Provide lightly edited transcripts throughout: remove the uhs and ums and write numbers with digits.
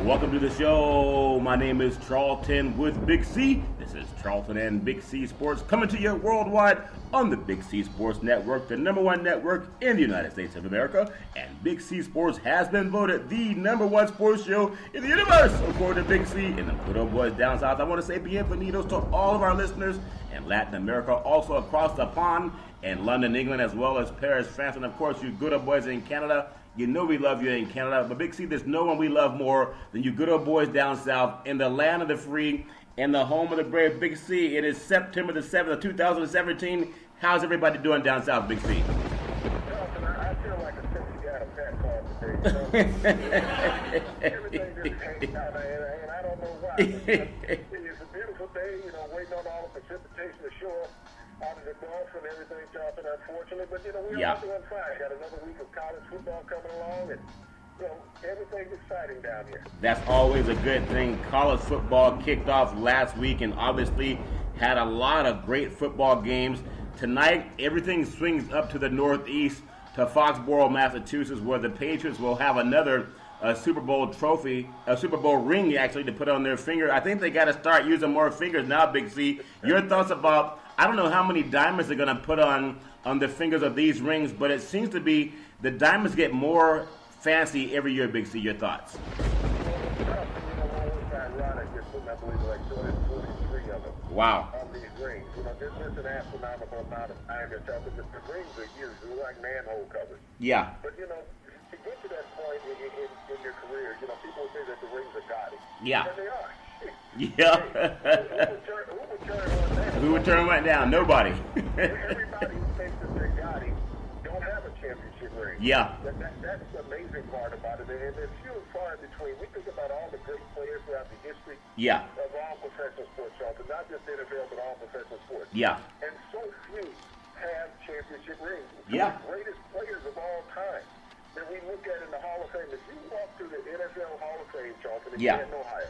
Welcome to the show. My name is Charlton with Big C. This is Charlton and Big C Sports coming to you worldwide on the Big C Sports Network, the #1 network in the United States of America. And Big C Sports has been voted the #1 sports show in the universe, according to Big C and the good old boys down south. I want to say bienvenidos to all of our listeners in Latin America, also across the pond in London, England, as well as Paris, France, and of course you good old boys in Canada. You know we love you in Canada, but Big C, there's no one we love more than you good old boys down south in the land of the free and the home of the brave. Big C, it is September the 7th of 2017. How's everybody doing down south, Big C? I feel like a 60-guy fat call today. Everything just hangs out, and I don't know why. It's a beautiful day, waiting on all the precipitation to show up out of the Gulf and everything, Jonathan, unfortunately. But, we're all doing fine. Got another week of college football coming along, and, everything's exciting down here. That's always a good thing. College football kicked off last week and obviously had a lot of great football games. Tonight, everything swings up to the northeast to Foxborough, Massachusetts, where the Patriots will have another Super Bowl trophy, a Super Bowl ring, actually, to put on their finger. I think they got to start using more fingers now, Big C. Your thoughts about, I don't know how many diamonds they're going to put on the fingers of these rings, but it seems to be the diamonds get more fancy every year, Big C. Your thoughts? Wow. On these rings. This is an astronomical amount of time. The rings are used. They're like manhole covers. Yeah. But, to get to that point in your career, people say that the rings are gaudy. Yeah. And they are. Yeah. Who would turn one down? Nobody. Everybody who thinks that they're gaudy don't have a championship ring. Yeah. That's the amazing part about it. And there's few and far in between. We think about all the great players throughout the history of all professional sports, Charlton, not just NFL, but all professional sports. Yeah. And so few have championship rings. Yeah. The greatest players of all time that we look at in the Hall of Fame. If you walk through the NFL Hall of Fame, Charlton, in Canton, Ohio,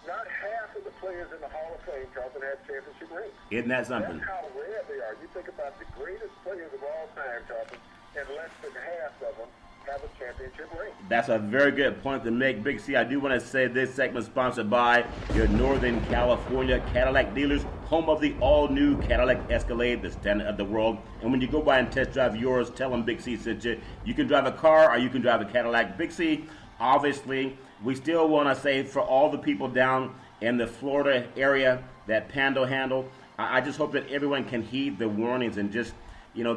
not half of the players in the Hall of Fame, Charlton, have championship rings. Isn't that something? That's how rare they are. You think about the greatest players of all time, Charlton, and less than half of them have a championship ring. That's a very good point to make, Big C. I do want to say this segment sponsored by your Northern California Cadillac dealers, home of the all-new Cadillac Escalade, the standard of the world. And when you go by and test drive yours, tell them Big C sent you. You can drive a car or you can drive a Cadillac. Big C, obviously, we still want to say for all the people down in the Florida area that panhandle, I just hope that everyone can heed the warnings and just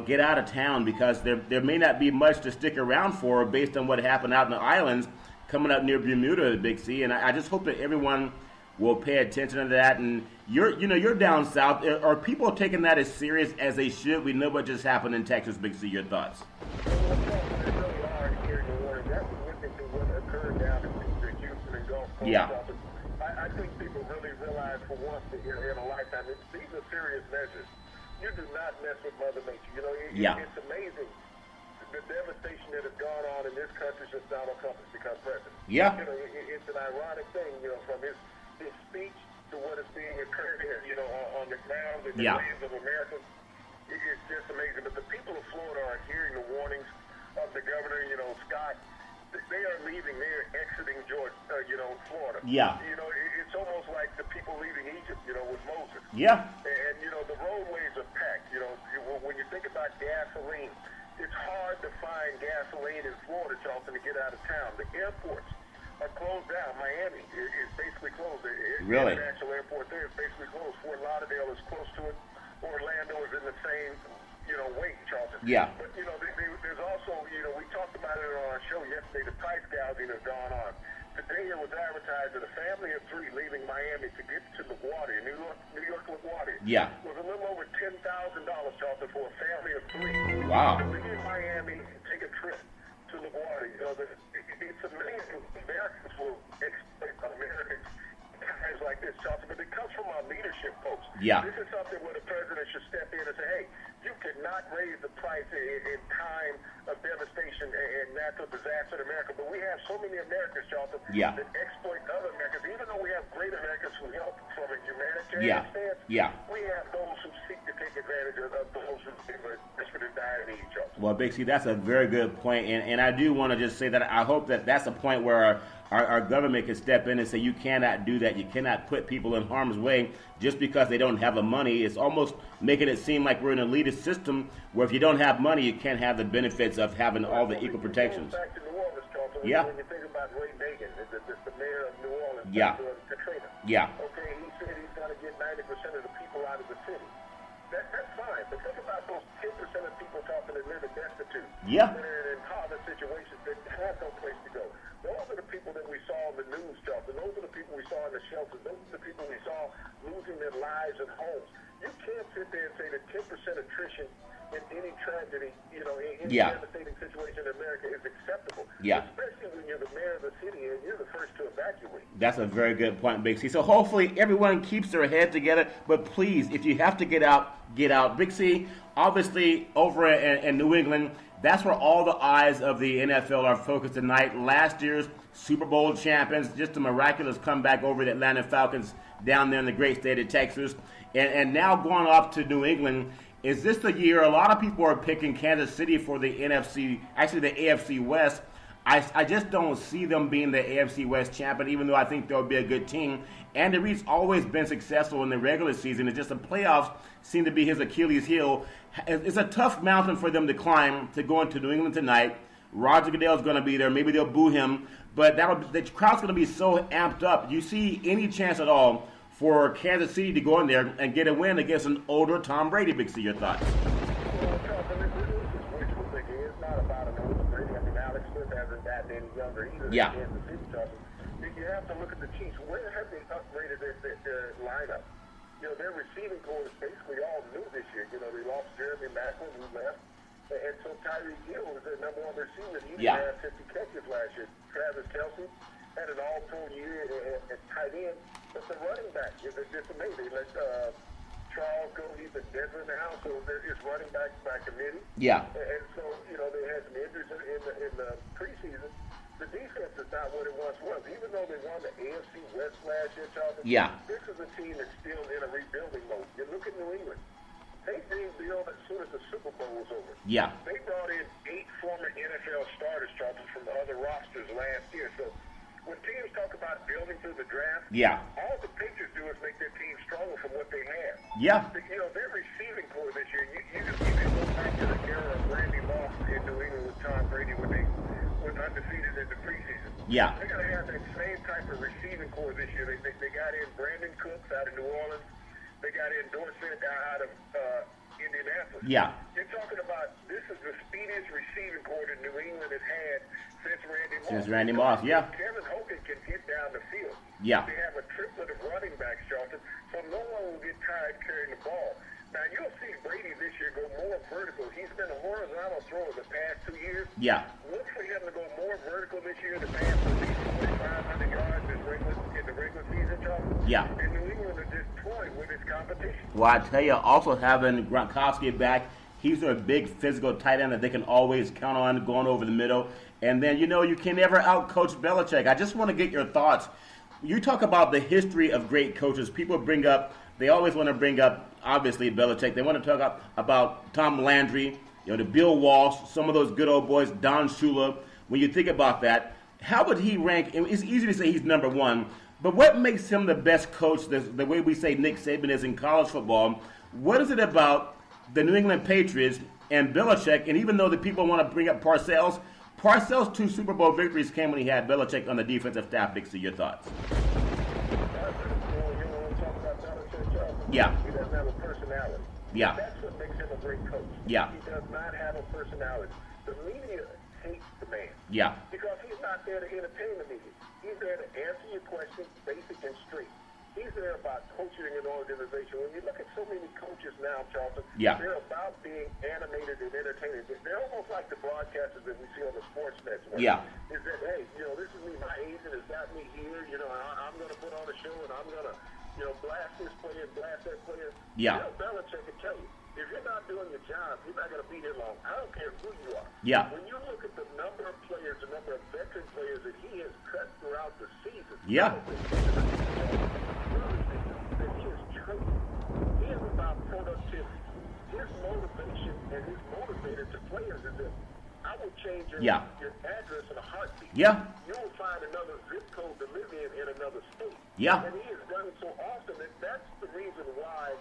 get out of town, because there may not be much to stick around for based on what happened out in the islands coming up near Bermuda, Big C. And I just hope that everyone will pay attention to that. And you're down south. Are people taking that as serious as they should? We know what just happened in Texas, Big C. Your thoughts? Yeah. I think people really realize for once in a lifetime, these are serious measures. You do not mess with Mother Nature. It's amazing the devastation that has gone on in this country since Donald Trump has become president. Yeah. It's an ironic thing, from his speech to what is being occurred here, on the ground in the lands of America. It's just amazing. But the people of Florida are hearing the warnings of the governor, Scott. They are leaving. They are exiting Florida. Yeah. It's almost like the people leaving Egypt, with Moses. Yeah. And, the roadways are packed. When you think about gasoline, it's hard to find gasoline in Florida, Charlton, to get out of town. The airports are closed down. Miami is basically closed. Really? The international airport there is basically closed. Fort Lauderdale is close to it. Orlando is in the same, weight, Charlton. Yeah. But, there's also, we talked about it on our show yesterday, the price gouging has gone on. Today it was advertised that a family of three leaving Miami to get to LaGuardia, New York LaGuardia, was a little over $10,000, Charlton, for a family of three. Wow. To leave Miami and take a trip to LaGuardia. It's amazing. Americans will expect Americans times like this, Charlton, but it comes from our leadership, folks. Yeah. This is something where the president should step in and say, hey, you cannot raise the price in time of devastation and natural disaster in America. But we have so many Americans, Charlton, that exploit other Americans. Even though we have great Americans who help from a humanitarian stance, we have those who seek to take advantage of those who are desperate to die in each other. Well, Big C, that's a very good point. And I do want to just say that I hope that that's a point where our government can step in and say you cannot do that. You cannot put people in harm's way just because they don't have the money. It's almost making it seem like we're in an elitist system where if you don't have money, you can't have the benefits of having all the equal protections. Back to New Orleans, Charlton, Yeah. When you think about Ray Nagin, the mayor of New Orleans, Yeah. Katrina. Yeah. Okay, he said he's going to get 90% of the people out of the city. That's fine, but think about those 10% of people talking that live in destitute. Yeah. That are in hard situations that have no place to go. Those are the people that we saw on the news, Charlton. Those are the people we saw in the shelters. Those are the people we saw losing their lives and homes. You can't sit there and say that 10% attrition in any tragedy, in any devastating situation in America is acceptable. Yeah. Especially when you're the mayor of the city and you're the first to evacuate. That's a very good point, Big C. So hopefully everyone keeps their head together. But please, if you have to get out, get out. Big C, obviously over in New England, that's where all the eyes of the NFL are focused tonight. Last year's Super Bowl champions, just a miraculous comeback over the Atlanta Falcons down there in the great state of Texas. And now going up to New England, is this the year? A lot of people are picking Kansas City for the NFC, actually the AFC West. I just don't see them being the AFC West champion, even though I think they'll be a good team. Andy Reid's always been successful in the regular season. It's just the playoffs seem to be his Achilles heel. It's a tough mountain for them to climb to go into New England tonight. Roger Goodell's going to be there. Maybe they'll boo him. But the crowd's going to be so amped up. You see any chance at all for Kansas City to go in there and get a win against an older Tom Brady? Big C, your thoughts? Well, Charlton, this is wishful thinking. It's not about an older Brady. I mean, Alex Smith hasn't gotten any younger either. Yeah. In Kansas City, Charlton. You have to look at the Chiefs. Where have they upgraded their lineup? Their receiving core is basically all new this year. They lost Jeremy Maclin, who left. And so Tyreek Hill was their number one receiver. He didn't have 50 catches last year. Travis Kelce had an all-pro year at tight end. But the running back is just amazing. They let Charles go. He's in Denver now, so it's running back by committee. Yeah. And so, they had some injuries in the preseason. The defense is not what it once was. Even though they won the AFC West last year, Charlton, this is a team that's still in a rebuilding mode. You look at New England. They rebuilt as soon as the Super Bowl was over. Yeah. They brought in 8 former NFL starters, Charlton, from the other rosters last year. So when teams talk about building through the draft, all the Patriots do is make their team stronger from what they have. Yeah. Their receiving core this year, you can go back to the era of Randy Moss in New England with Tom Brady when they were undefeated in the preseason. Yeah. They're going to have that same type of receiving core this year. They got in Brandon Cooks out of New Orleans. They got in Dorsett out of Indianapolis. Yeah. You're talking about this is the speediest receiving core that New England has had since Randy Moss. Yeah. Kevin Hogan can get down the field. Yeah. They have a triplet of running backs, Charlton, so no one will get tired carrying the ball. Now, you'll see Brady this year go more vertical. He's been a horizontal thrower the past 2 years. Yeah. Look for him to go more vertical this year to pass at least 2,500 yards in the regular season, Charlton. Yeah. And New England is just toying with its competition. Well, I tell you, also having Gronkowski back, he's a big physical tight end that they can always count on going over the middle. And then, you can never out-coach Belichick. I just want to get your thoughts. You talk about the history of great coaches. People they always want to bring up, obviously, Belichick. They want to talk about Tom Landry, the Bill Walsh, some of those good old boys, Don Shula. When you think about that, how would he rank? It's easy to say he's number one, but what makes him the best coach, the way we say Nick Saban is in college football? What is it about the New England Patriots and Belichick? And even though the people want to bring up Parcells' 2 Super Bowl victories came when he had Belichick on the defensive staff. Dixie, your thoughts? Yeah. He doesn't have a personality. Yeah. That's what makes him a great coach. Yeah. He does not have a personality. The media hates the man. Yeah. Because he's not there to entertain the media. He's there to answer your questions, basic and straight. He's there about coaching an organization. When you look at so many coaches now, Charlton, they're about being animated and entertaining. They're almost like the broadcasters that we see on the sports network. Yeah. Is that, hey, this is me, my agent has got me here. I'm going to put on a show and I'm going to blast this player, blast that player. Yeah. Belichick can tell you, if you're not doing your job, you're not going to be here long. I don't care who you are. Yeah. When you look at the number of players, the number of veteran players that he has cut throughout the season, Yeah. that he is trained. He is about productivity. His motivation and his motivator to players is that I would change your address in a heartbeat. Yeah. You'll find another zip code to live in another state. Yeah. And he has done it so often that that's the reason why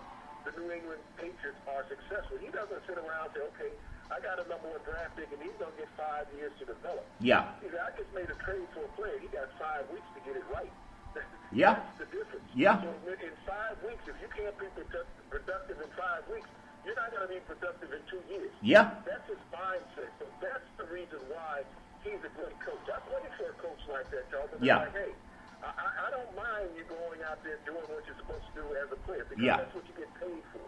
the New England Patriots are successful. He doesn't sit around and say, okay, I got a number one draft pick, and he's going to get 5 years to develop. Yeah. He said, I just made a trade for a player. He got 5 weeks to get it right. Yeah. That's the difference. Yeah. So in 5 weeks, if you can't be productive in 5 weeks, you're not going to be productive in 2 years. Yeah. That's his mindset. So that's the reason why he's a great coach. I played for a coach like that, Charles. Yeah. Like, hey, I don't mind you going out there doing what you're supposed to do as a player because that's what you get paid for.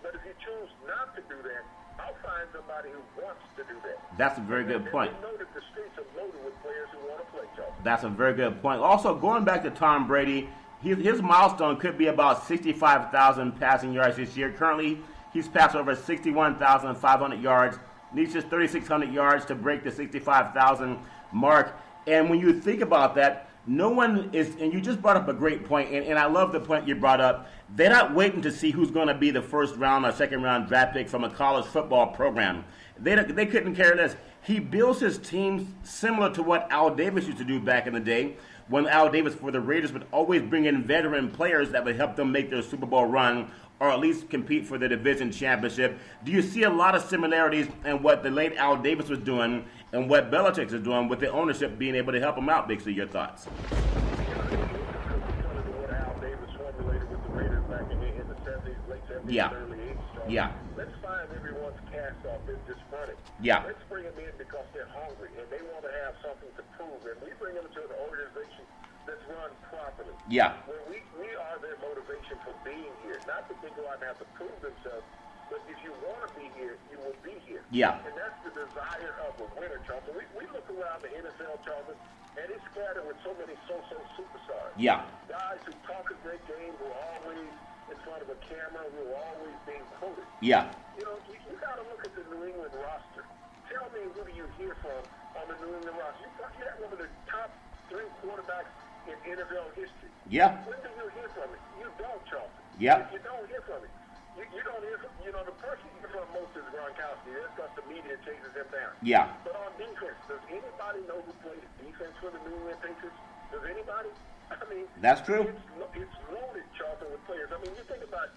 But if you choose not to do that, I'll find somebody who wants to do that. That's a very good point. We know that the streets are loaded with players who want to play, Charles. That's a very good point. Also, going back to Tom Brady, his milestone could be about 65,000 passing yards this year. Currently, he's passed over 61,500 yards. Needs just 3,600 yards to break the 65,000 mark. And when you think about that, no one is, and you just brought up a great point, and I love the point you brought up. They're not waiting to see who's going to be the first round or second round draft pick from a college football program. They couldn't care less. He builds his teams similar to what Al Davis used to do back in the day, when Al Davis for the Raiders would always bring in veteran players that would help them make their Super Bowl run or at least compete for the division championship. Do you see a lot of similarities in what the late Al Davis was doing and what Belichick is doing with the ownership being able to help him out, Bixby? Your thoughts? What Al Davis formulated with the Raiders back in the 70s, late 70s, early 80s. Yeah. Let's find everyone's cast off is disgruntled. Yeah. Let's bring them in because they're hungry and they want to have something to prove. And we bring them to an organization that's run properly. Yeah. Where we are their motivation for being here. Not that they go out and have to prove themselves, but if you want to be here, you will be here. Yeah. And that's the desire of a winner, Charlton. We look around the NFL, Charlton, and it's scattered with so many so-so superstars. Yeah. Guys who talk a great game, who are always in front of a camera, who are always being quoted. Yeah. You know, you got to look at the New England roster. Tell me who do you hear from on the New England roster? You have one of the top 3 quarterbacks in NFL history. Yeah. When do you hear from it? You don't, Charlton. Yeah. You don't hear from it. You don't hear from, the person you hear from most is Gronkowski. That's because the media chases him down. Yeah. But on defense, does anybody know who played defense for the New England Patriots? Does anybody? I mean, that's true. It's loaded, Charlton, with players. I mean, you think about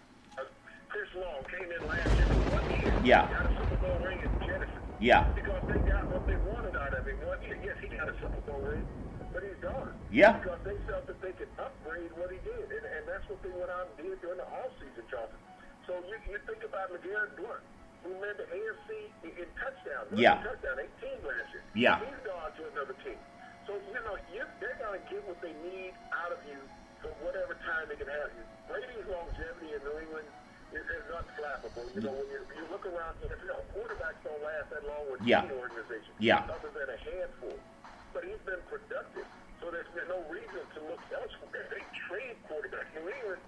Chris Long came in last year for 1 year. Yeah. Got a Super Bowl ring in Genesis. Yeah. Because they got what they wanted out of him 1 year. Yes, he got a Super Bowl ring, but he's gone. Yeah. Because they felt that they could upgrade what he did. And that's what they went out and did during the offseason, Charlton. So you think about LeGarrette Blount, who led the AFC in touchdowns. Yeah. Touchdown, 18 last year. Yeah. He's gone to another team. So, they're going to get what they need out of you for whatever time they can have you. Brady's longevity in New England is unflappable. When you look around the NFL, quarterbacks don't last that long with any organization. Yeah. Other than a handful. But he's been productive. So there's been no reason to look elsewhere. They trade quarterbacks. New England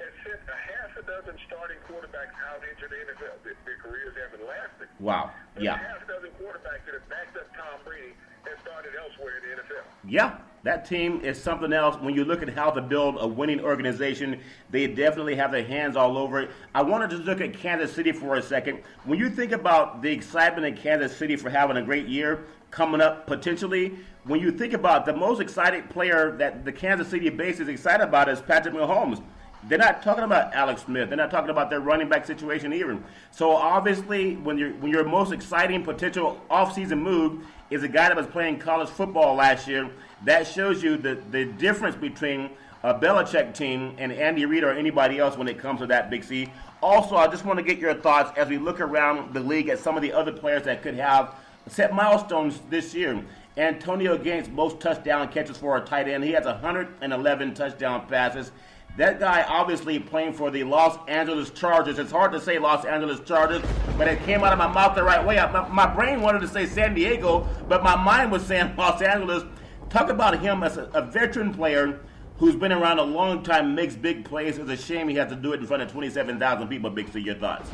has sent a half a dozen starting quarterbacks out into the NFL. Their careers haven't lasted. Wow. But Yeah. a half a dozen quarterbacks that have backed up Tom Brady and started elsewhere in the NFL. Yeah, that team is something else. When you look at how to build a winning organization, they definitely have their hands all over it. I want to just look at Kansas City for a second. When you think about the excitement in Kansas City for having a great year coming up potentially, when you think about the most excited player that the Kansas City base is excited about is Patrick Mahomes. They're not talking about Alex Smith. They're not talking about their running back situation either. So obviously, when your most exciting potential offseason move is a guy that was playing college football last year, that shows you the difference between a Belichick team and Andy Reid or anybody else when it comes to that, Big C. Also, I just want to get your thoughts as we look around the league at some of the other players that could have set milestones this year. Antonio Gates, most touchdown catches for a tight end. He has 111 touchdown passes. That guy obviously playing for the Los Angeles Chargers. It's hard to say Los Angeles Chargers, but it came out of my mouth the right way. My brain wanted to say San Diego, but my mind was saying Los Angeles. Talk about him as a veteran player who's been around a long time, makes big plays. It's a shame he has to do it in front of 27,000 people. Big C, your thoughts?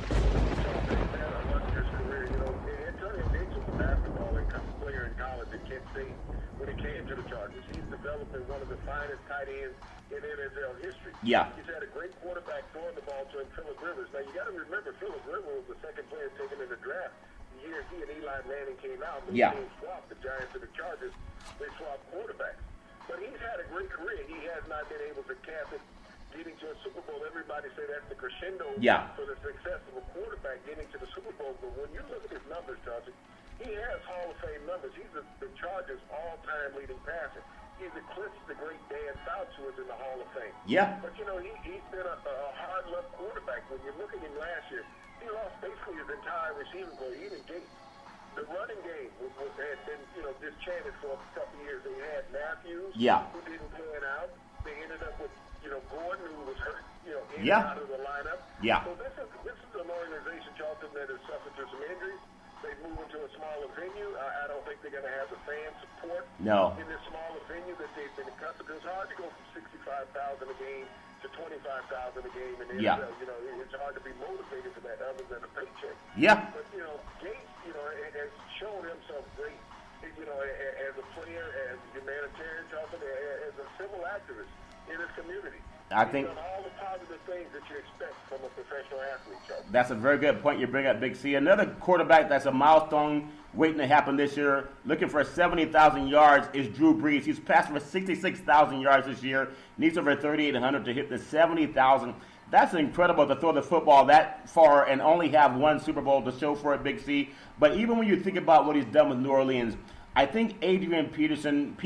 When he came to the Chargers, he's developing one of the finest tight ends in NFL history. Yeah. He's had a great quarterback throwing the ball to him, Phillip Rivers. Now, you got to remember, Phillip Rivers was the second player taken in the draft year he and Eli Manning came out, they Yeah. swapped the Giants and the Chargers. They swapped quarterbacks. But he's had a great career. He has not been able to cap it getting to a Super Bowl. Everybody say that's the crescendo for the success of a quarterback getting to the Super Bowl. But when you look at his numbers, Johnson, he has Hall of Fame numbers. He's the Chargers' all-time leading passer. He's eclipsed the great Dan Fouts, who is in the Hall of Fame. Yeah. But, you know, he's been a hard-luck quarterback. When you look at him last year, he lost basically his entire receiving corps, even Gates. The running game had been, you know, disenchanted for a couple years. They had Matthews, who didn't pan out. They ended up with, you know, Gordon, who was hurt, you know, in and out of the lineup. So this is an organization, Charlton, that has suffered through some injuries. They move into a smaller venue. I don't think they're going to have the fan support in this smaller venue that they've been accustomed to. It's hard to go from 65,000 a game to 25,000 a game in the NFL. You know, it's hard to be motivated for that other than a paycheck. But, you know, Gates, you know, has shown himself great, you know, as a player, as a humanitarian, as a civil activist in his community. I think He's done all the positive things that you expect from a professional athlete, Charles. That's a very good point you bring up, Big C. Another quarterback that's a milestone waiting to happen this year, looking for 70,000 yards, is Drew Brees. He's passed for 66,000 yards this year, needs over 3,800 to hit the 70,000. That's incredible to throw the football that far and only have one Super Bowl to show for it, Big C. But even when you think about what he's done with New Orleans, I think Adrian Peterson,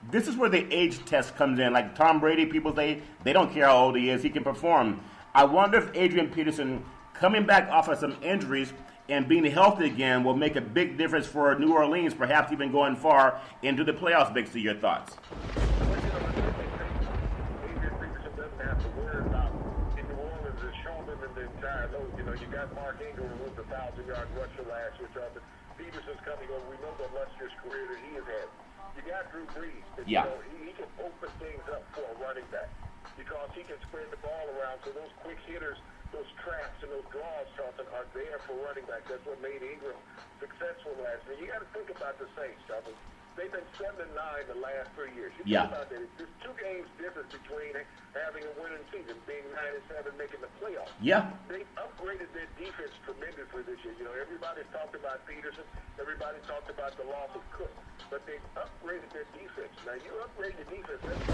this is where the age test comes in. Like Tom Brady, people say they don't care how old he is, he can perform. I wonder if Adrian Peterson, coming back off of some injuries and being healthy again, will make a big difference for New Orleans, perhaps even going far into the playoffs, Big C. Your thoughts? Adrian Peterson doesn't have to worry about in New Orleans has shown them in the entire load. You know, you got Mark Ingram, who was a 1,000-yard rusher last year, Peterson's coming on. We know the illustrious career that he has had. You got Drew Brees. You know, he can open things up for a running back because he can spread the ball around. So those quick hitters, those traps, and those draws, Charlton, are there for running back. That's what made Ingram successful last year. You got to think about the Saints, Charlton. They've been 7-9 the last 3 years. You think about that. There's 2 games difference between having a winning season, being 9-7, making the playoffs. They've upgraded their defense tremendously this year. You know, everybody's talked about Peterson. Everybody talked about the loss of Cook. But they've upgraded their defense. Now, you upgrade the defense, that's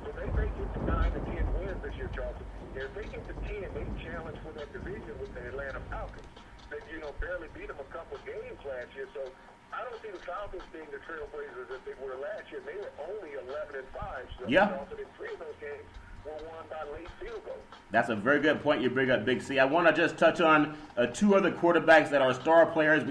So they may get to 9-10 wins this year, Charlton. And if they get to 10, they challenge for that division with the Atlanta Falcons. They, you know, barely beat them a couple of games last year. So I don't see the Falcons being the trailblazers that they were last year. They were only 11-5. So in 3 of those games were won by late field goals. That's a very good point you bring up, Big C. I want to just touch on 2 other quarterbacks that are star players.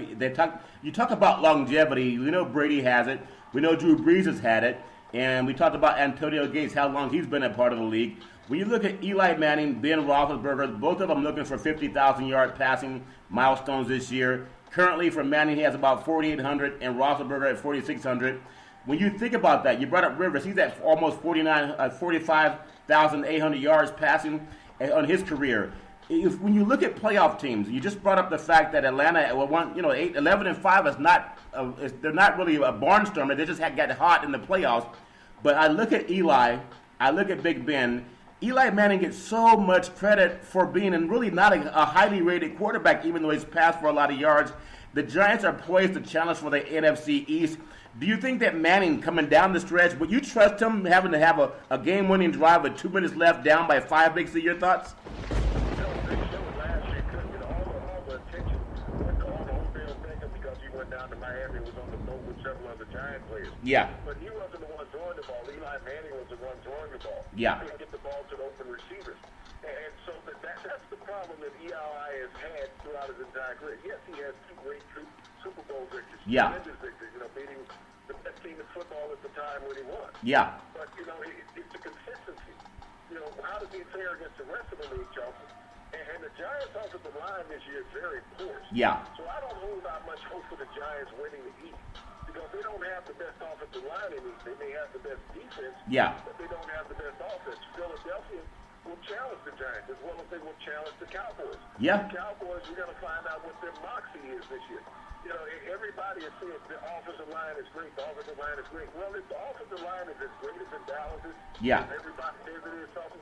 You talk about longevity. We know Brady has it. We know Drew Brees has had it. And we talked about Antonio Gates, how long he's been a part of the league. When you look at Eli Manning, Ben Roethlisberger, both of them looking for 50,000-yard passing milestones this year. Currently, for Manning, he has about 4,800 and Roethlisberger at 4,600. When you think about that, you brought up Rivers. He's at almost 45,800 yards passing on his career. When you look at playoff teams, you just brought up the fact that Atlanta, 11-5 is not. They're not really a barnstormer. They just got hot in the playoffs. But I look at Eli. I look at Big Ben. Eli Manning gets so much credit for being really not a highly rated quarterback, even though he's passed for a lot of yards. The Giants are poised to challenge for the NFC East. Do you think that Manning coming down the stretch, would you trust him having to have a game-winning drive with 2 minutes left down by 5, Big C? Your thoughts? Down to Miami, was on the boat with several other Giant players. But he wasn't the one throwing the ball. Eli Manning was the one throwing the ball. He couldn't get the ball to the open receivers. And so that's the problem that Eli has had throughout his entire career. Yes, he has 2 great Super Bowl victories. Tremendous victories, you know, beating the best team in football at the time when he won. But, you know, it's a consistency. You know, how does he fare against the rest of the league, Charlton? And the Giants' offensive line this year is very poor. So I don't hold out much hope for the Giants winning the East because they don't have the best offensive line in the East. They may have the best defense, but they don't have the best offense. Philadelphia will challenge the Giants as well as they will challenge the Cowboys. The Cowboys, we're going to find out what their moxie is this year. You know, everybody is saying the offensive line is great. The offensive line is great. Well, if the offensive line is as great as in Dallas is, everybody says it is something.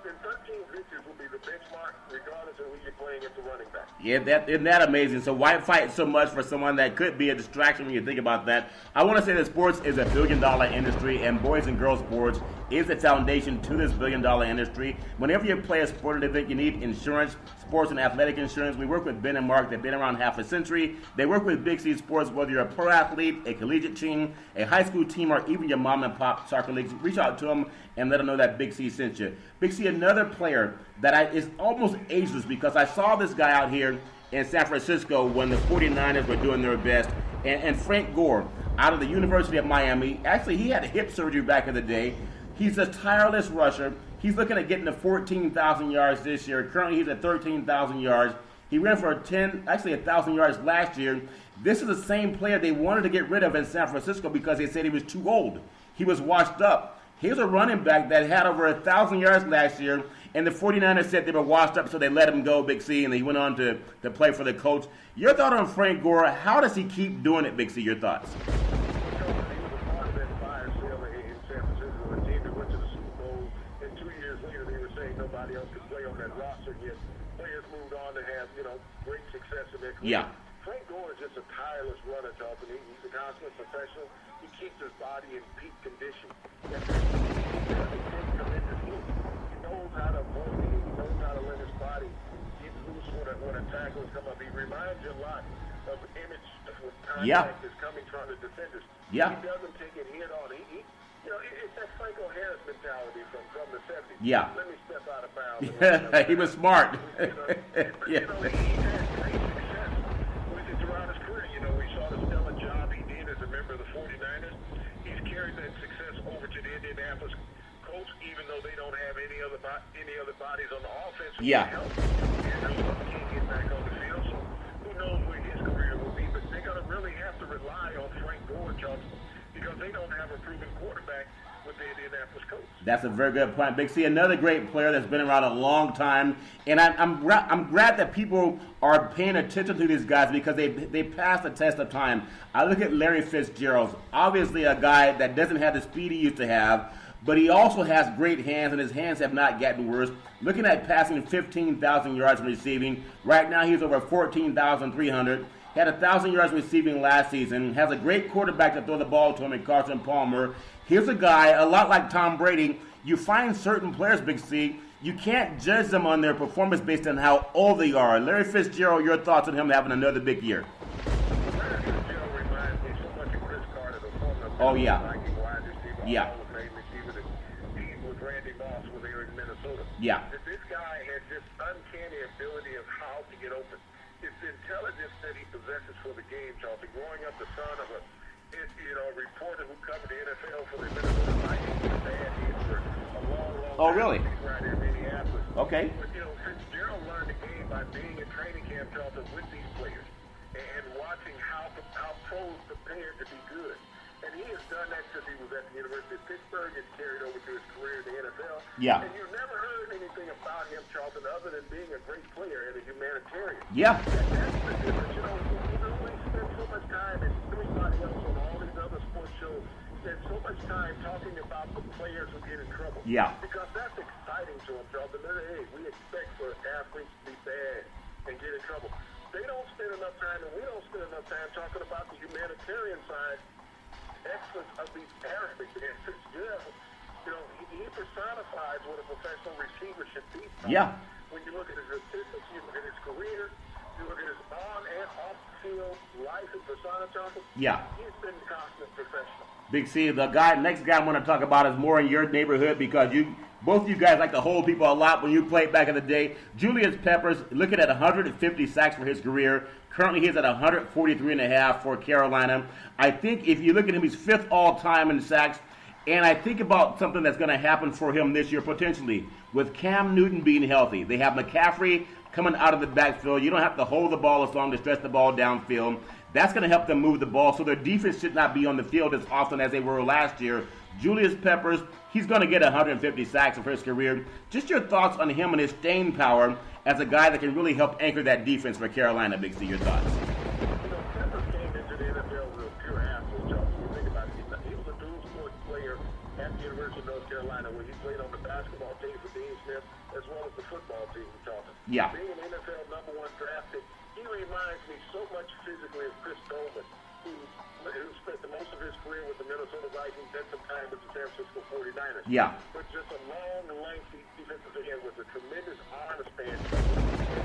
and 13 victories will be the benchmark, regardless of who you're playing at the running back. Yeah, isn't that amazing? So why fight so much for someone that could be a distraction when you think about that? I want to say that sports is a billion-dollar industry, and boys and girls sports is the foundation to this billion-dollar industry. Whenever you play a sport event, you need insurance, sports and athletic insurance. We work with Ben and Mark. They've been around half a century. They work with Big C Sports, whether you're a pro athlete, a collegiate team, a high school team, or even your mom and pop soccer leagues. Reach out to them and let them know that Big C sent you. Big C, another player that is almost ageless, because I saw this guy out here in San Francisco when the 49ers were doing their best, and Frank Gore out of the University of Miami. Actually, he had hip surgery back in the day. He's a tireless rusher. He's looking at getting to 14,000 yards this year. Currently, he's at 13,000 yards. He ran for 1,000 yards last year. This is the same player they wanted to get rid of in San Francisco because they said he was too old. He was washed up. Here's a running back that had over 1,000 yards last year, and the 49ers said they were washed up, so they let him go, Big C, and he went on to play for the Colts. Your thought on Frank Gore? How does he keep doing it, Big C? Your thoughts? Nobody else could play on that roster, yet players moved on to have, great success in their career. Yeah. Frank Gore is just a tireless runner, Charlton. He's a consummate professional. He keeps his body in peak condition. He doesn't take tremendous hits. He knows how to avoid it. He knows how to let his body get loose when a tackle is coming up. He reminds you a lot of Image when contact is coming from the defenders. Yeah. He doesn't take it head on. It's that Franco Harris mentality from the 70s. Yeah. Let me step out of bounds. He was smart. He had great success with it throughout his career. We saw the stellar job he did as a member of the 49ers. He's carried that success over to the Indianapolis Colts, even though they don't have any other bodies on the offense. Yeah. Can't get back on the field, so who knows where his career will be. But they're going to really have to rely on Frank Gore, Johnson, because they don't have a proven quarterback with the Indianapolis Colts. That's a very good point, Big C. Another great player that's been around a long time, and I'm glad that people are paying attention to these guys because they pass the test of time. I look at Larry Fitzgerald, obviously a guy that doesn't have the speed he used to have, but he also has great hands, and his hands have not gotten worse. Looking at passing 15,000 yards and receiving, right now he's over 14,300. Had 1,000 yards receiving last season. Has a great quarterback to throw the ball to him in Carson Palmer. Here's a guy, a lot like Tom Brady. You find certain players, Big C, you can't judge them on their performance based on how old they are. Larry Fitzgerald, your thoughts on him having another big year? Larry Fitzgerald reminds me so much of Chris Carter, the former Oh, yeah. Viking wide receiver. Yeah. Hall of Fame receiver that teamed with Randy Moss when they were in Minnesota. Yeah. This guy has this uncanny ability of how to get open. It's the intelligence that he possesses for the game, Charlie. Growing up the son of a reporter who covered the NFL for the Minnesota Vikings, his dad did for a long time. Really? Right here in Minneapolis. Okay. But, Fitzgerald learned the game by being in training camp, Charlton, with these players and watching how pros prepared to be good. And he has done that since he was at the University of Pittsburgh and carried over to his career in the NFL. Yeah. And you've never heard anything about him, Charlton, other than being a great player and a humanitarian. Yeah. That's the difference. We spend so much time, and everybody else on all these other sports shows spend so much time talking about the players who get in trouble. Yeah. Because that's exciting to them, Charlton. Hey, we expect for athletes to be bad and get in trouble. They don't spend enough time, and we don't spend enough time talking about the humanitarian side excellence of these athletes. And Fitzgerald, he personifies what a professional receiver should be. Yeah. When you look at his statistics, you look at his career, you look at his on and off field life and persona, Johnson. Yeah. He's been a constant professional. Big C, next guy I'm going to talk about is more in your neighborhood because both of you guys like to hold people a lot when you played back in the day. Julius Peppers, looking at 150 sacks for his career. Currently, he's at 143.5 for Carolina. I think if you look at him, he's fifth all-time in sacks. And I think about something that's going to happen for him this year potentially with Cam Newton being healthy. They have McCaffrey coming out of the backfield. You don't have to hold the ball as long to stretch the ball downfield. That's going to help them move the ball, so their defense should not be on the field as often as they were last year. Julius Peppers, he's going to get 150 sacks for his career. Just your thoughts on him and his staying power as a guy that can really help anchor that defense for Carolina, Big C. Your thoughts? Peppers came into the NFL with a pure athlete, Johnson. You think about it. He was a dual sport player at the University of North Carolina where he played on the basketball team for Dean Smith, as well as the football team we're talking. Yeah. Being an NFL #1 draft pick, he reminds me so much physically of Chris Coleman, who spent the most of his career with the Minnesota Vikings, then some time with the San Francisco 49ers. Yeah. But just a long, lengthy defensive end with a tremendous arm span.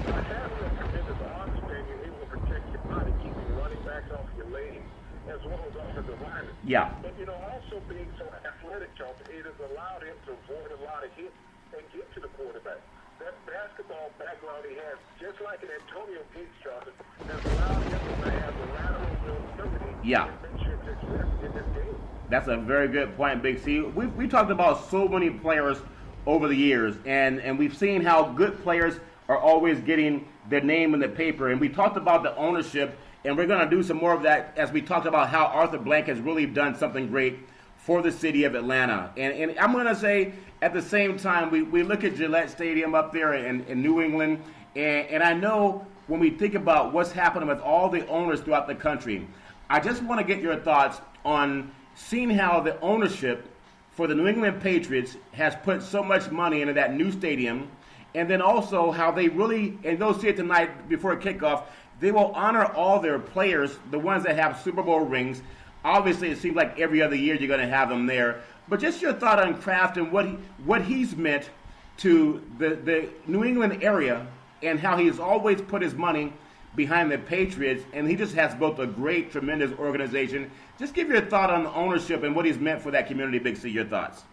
By having a tremendous arm span, you're able to protect your body, keeping running backs off your lane, as well as offensive linemen. Yeah. But, also being so athletic, Charles, it has allowed him to avoid a lot of hits and get to the quarterback. That basketball background he has, just like an Antonio Gates, Charles, has allowed him to have the lateral mobility Yeah. and make sure success in this game. That's a very good point, Big C. We talked about so many players over the years, and we've seen how good players are always getting their name in the paper. And we talked about the ownership, and we're going to do some more of that as we talked about how Arthur Blank has really done something great for the city of Atlanta. And I'm going to say, at the same time, we look at Gillette Stadium up there in New England, and I know when we think about what's happening with all the owners throughout the country, I just want to get your thoughts on seeing how the ownership for the New England Patriots has put so much money into that new stadium, and then also how they really, and they'll see it tonight before kickoff, they will honor all their players, the ones that have Super Bowl rings. Obviously, it seems like every other year you're going to have them there. But just your thought on Kraft and what he's meant to the New England area and how he's always put his money behind the Patriots, and he just has built a great, tremendous organization. Just give your thought on the ownership and what he's meant for that community, Big C, your thoughts.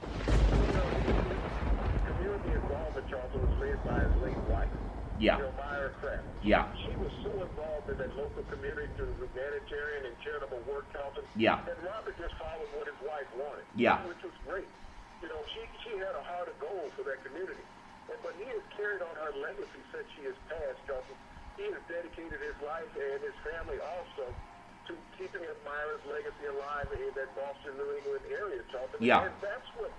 Community involvement, Charles, was led by his late wife, Yeah. Myra Kraft. Yeah. She was so involved in that local community through humanitarian and charitable work, Charles. Yeah. And Robert just followed what his wife wanted. Yeah. Which was great. She had a heart of gold for that community. But he has carried on her legacy since she has passed, Charles. He has dedicated his life and his family also to keeping Myra's legacy alive in that Boston, New England area, Charles. Yeah. And that's what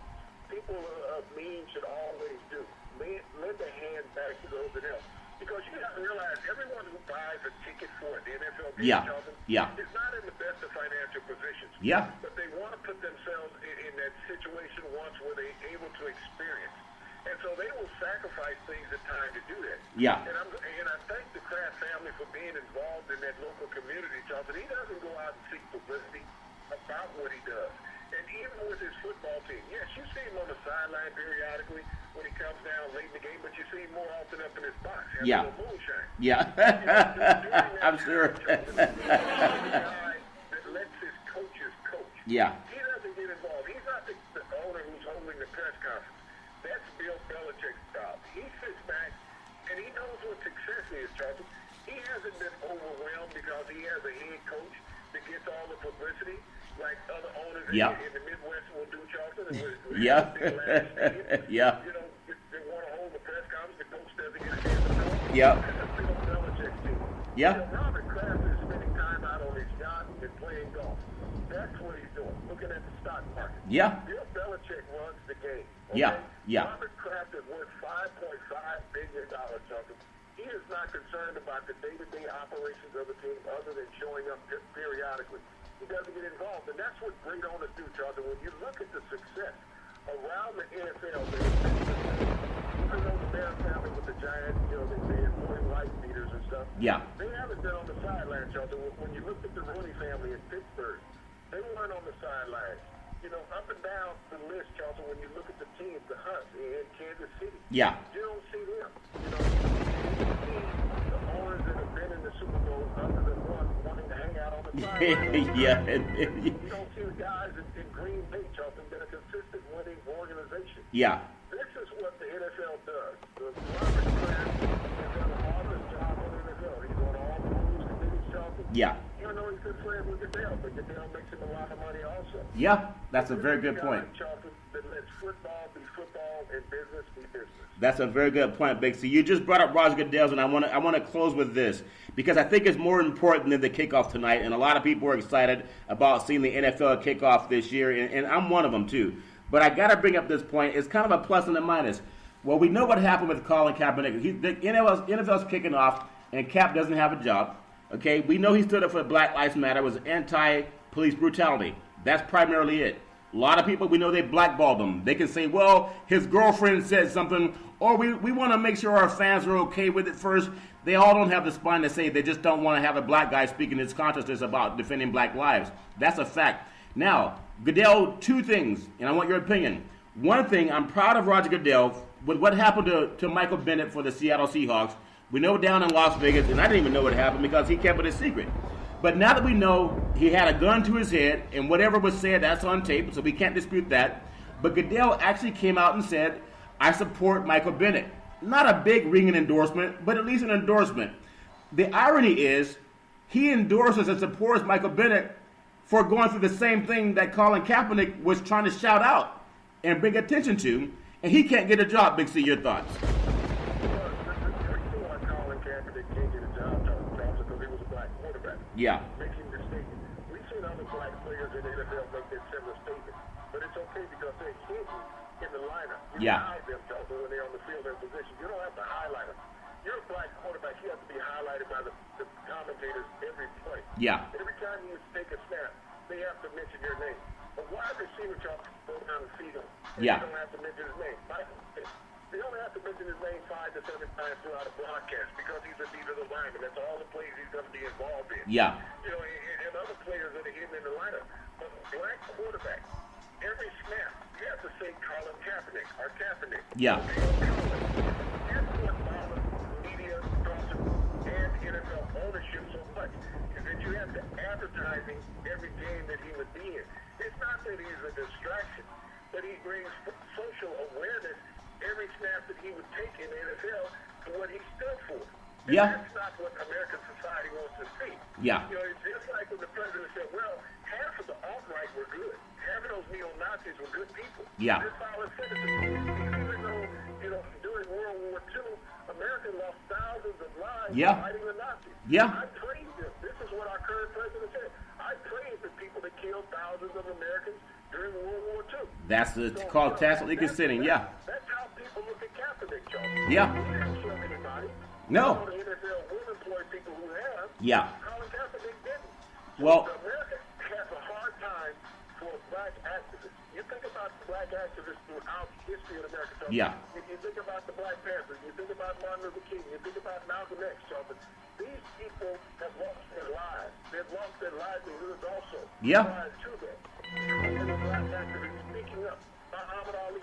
people of means should always do. Lend a hand back to those that help. Because you have to realize everyone who buys a ticket for the NFL game, Yeah. Charles, Yeah. is not in the best of financial positions. Yeah. But they want to put themselves in that situation once where they're able to experience. And so they will sacrifice things at times to do that. Yeah. And I thank the Kraft family for being involved in that local community, Charles. And he doesn't go out and seek publicity about what he does. And even with his football team, yes, you see him on the sideline periodically when he comes down late in the game, but you see him more often up in his box having Yeah. a little moonshine. Yeah. I'm sure. He's a guy that lets his coaches coach. Yeah. He doesn't get involved. He's not the owner who's holding the press conference. That's Bill Belichick's job. He sits back and he knows what success is, Charlie. He hasn't been overwhelmed because he has a head coach that gets all the publicity like other owners Yeah. in the Midwest will do, Charleston. Yeah. Yeah. They want to hold the press conference. The coach doesn't get a chance to talk. Yeah. That's Bill Belichick's team. Yeah. Robert Kraft is spending time out on his yacht and playing golf. That's what he's doing, looking at the stock market. Yeah. Bill Belichick runs the game. Okay? Yeah. Yeah. Robert Kraft is worth $5.5 billion, Chuck. He is not concerned about the day-to-day operations of the team other than showing up periodically. He doesn't get involved, and that's what great owners do, Chuck. And when you look at the success around the NFL, even though the Bears family with the Giants, they employ life leaders and stuff. Yeah. They haven't been on the sideline, Chuck. When you look at the Rooney family in Pittsburgh, they weren't on the sidelines. Up and down the list, Charles, when you look at the teams, the Hunts in Kansas City, Yeah. you don't see them. You see the owners that have been in the Super Bowl other than one wanting to hang out on the sidelines. Yeah. You don't see the guys in Green Bay, Charles, that have been a consistent winning organization. Yeah. This is what the NFL does. The Robert Kraft has done a marvelous job on the NFL. He's on all the rules committees, Charles. Yeah. Even though he's good friends with Goodell, but Goodell makes him a lot of money also. Yeah. That's a very good point. That lets football be football and business be business. That's a very good point, Big C. You just brought up Roger Goodell, and I want to close with this because I think it's more important than the kickoff tonight, and a lot of people are excited about seeing the NFL kickoff this year, and I'm one of them too. But I got to bring up this point. It's kind of a plus and a minus. Well, we know what happened with Colin Kaepernick. The NFL's kicking off, and Cap doesn't have a job. Okay, we know he stood up for Black Lives Matter, was anti-police brutality. That's primarily it. A lot of people, we know they blackballed him. They can say, well, his girlfriend said something, or we want to make sure our fans are okay with it first. They all don't have the spine to say they just don't want to have a black guy speaking his consciousness about defending black lives. That's a fact. Now, Goodell, two things, and I want your opinion. One thing, I'm proud of Roger Goodell with what happened to Michael Bennett for the Seattle Seahawks. We know down in Las Vegas, and I didn't even know what happened because he kept it a secret. But now that we know he had a gun to his head, and whatever was said, that's on tape, so we can't dispute that. But Goodell actually came out and said, I support Michael Bennett. Not a big ringing endorsement, but at least an endorsement. The irony is, he endorses and supports Michael Bennett for going through the same thing that Colin Kaepernick was trying to shout out and bring attention to, and he can't get a job. Big C, your thoughts? Yeah. Making mistakes. We've seen other black players in the NFL make that similar statement. But it's okay because they're hidden in the lineup. You can hide them when they're on the field in position. You don't have to highlight them. You're a black quarterback. You have to be highlighted by the commentators every play. Yeah. Every time you take a snap, they have to mention your name. But wide receiver y'all go down the field. Yeah. You don't have to mention his name. They only have to mention his name 5 to 7 times throughout a broadcast because he's a defensive lineman. That's all the plays he's going to be involved in. Yeah. You know, and other players that are hidden in the lineup. But black quarterback, every snap, you have to say Colin Kaepernick or Kaepernick. Yeah. Here's what bothers media, gossip, and NFL ownership so much is that you have the advertising every game that he would be in. It's not that he's a distraction, but he brings social awareness every snap that he would take in the NFL to what he stood for. And that's not what American society wants to see. Yeah. You know, it's just like when the president said, well, half of the alt-right were good. Half of those neo-Nazis were good people. Yeah. They're solid citizens. Even though, you know, during World War II, America lost thousands of lives fighting the Nazis. Yeah. I praise them. This is what our current president said. I praise the people that killed thousands of Americans during World War II. That's called tacitly consenting, yeah. That's how people look at Kaepernick, Joe. Yeah. He didn't show anybody. No. The NFL will employ people who have. Yeah. Colin Kaepernick didn't. Well, America has a hard time for black activists. You think about black activists throughout history in America. Joe. Yeah. You think about the Black Panthers. You think about Martin Luther King. You think about Malcolm X, Joe. These people have lost their lives. They've lost their livelihoods also. Yeah. Prior to that. And the black activists speaking up. Muhammad Ali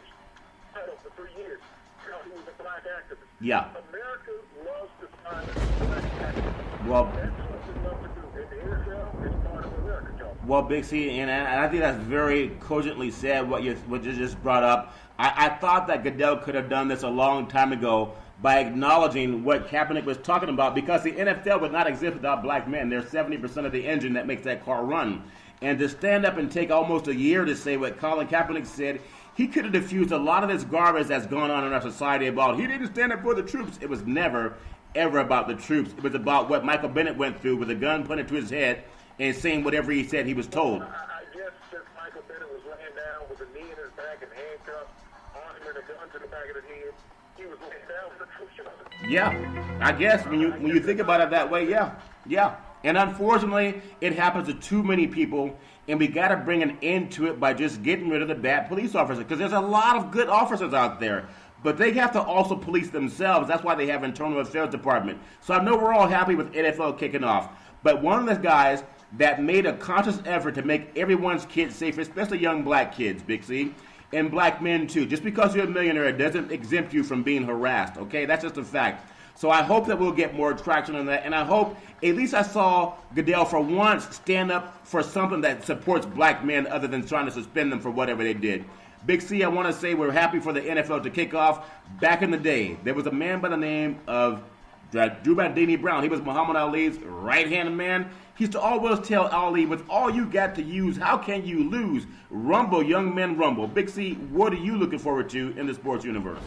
title for 3 years. You know, he was a black activist. Yeah. America loves to silence black activists. Well, that's what they love to do. And the NFL is part of America, Joe. Well, Big C, and I think that's very cogently said, what you just brought up. I thought that Goodell could have done this a long time ago by acknowledging what Kaepernick was talking about, because the NFL would not exist without black men. They're 70% of the engine that makes that car run. And to stand up and take almost a year to say what Colin Kaepernick said, he could have diffused a lot of this garbage that's going on in our society about he didn't stand up for the troops. It was never, ever about the troops. It was about what Michael Bennett went through with a gun pointed to his head and saying whatever he said he was told. I guess since Michael Bennett was laying down with a knee in his back and handcuffs on him and a gun to the back of the head, he was laying down with the troops on him. Yeah, I guess when you think about it that way, yeah. And unfortunately, it happens to too many people, and we got to bring an end to it by just getting rid of the bad police officers, because there's a lot of good officers out there, but they have to also police themselves. That's why they have internal affairs department. So I know we're all happy with NFL kicking off, but one of the guys that made a conscious effort to make everyone's kids safer, especially young black kids, Big C, and black men too. Just because you're a millionaire, it doesn't exempt you from being harassed, okay? That's just a fact. So I hope that we'll get more traction on that, and I hope at least I saw Goodell for once stand up for something that supports black men other than trying to suspend them for whatever they did. Big C, I want to say we're happy for the NFL to kick off. Back in the day, there was a man by the name of Drew Bandini Brown. He was Muhammad Ali's right-hand man. He used to always tell Ali, with all you got to use, how can you lose? Rumble, young men, rumble. Big C, what are you looking forward to in the sports universe?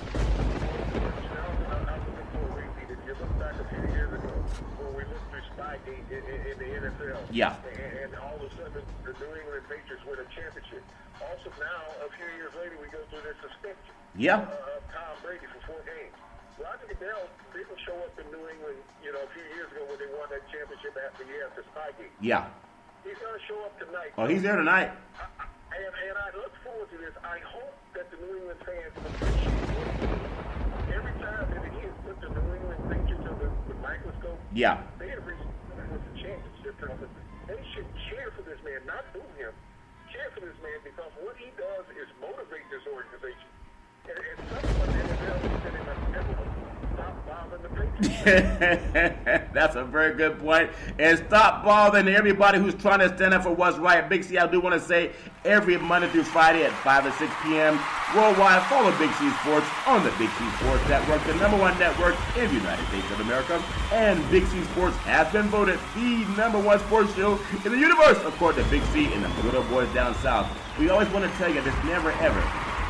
In the NFL. Yeah. And all of a sudden, the New England Patriots win a championship. Also, now, a few years later, we go through this suspension of Tom Brady for 4 games. Roger Goodell didn't show up in New England, a few years ago when they won that championship after Spygate. Yeah. He's going to show up tonight. Oh, he's there tonight. And I look forward to this. I hope that the New England fans appreciate it. Every time that he has put the New England Patriots under the microscope, Yeah. they have reached the championship trophy. They should cheer for this man, not boo him. Cheer for this man because what he does is motivate this organization. And someone in the NFL said in a stop bothering the Patriots. That's a very good point. And stop bothering everybody who's trying to stand up for what's right. Big C, I do want to say every Monday through Friday at 5 to 6 p.m. worldwide, follow Big C Sports on the Big C Sports Network, the #1 network in the United States of America. And Big C Sports has been voted the #1 sports show in the universe, according to Big C and the good old boys down south. We always want to tell you there's never, ever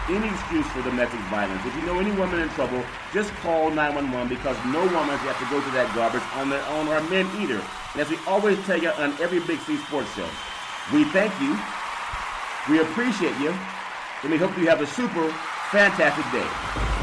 any excuse for domestic violence. If you know any woman in trouble, just call 911 because no woman have to go through that garbage on their own, or men either. And as we always tell you on every Big C Sports show, we thank you, we appreciate you, and we hope you have a super fantastic day.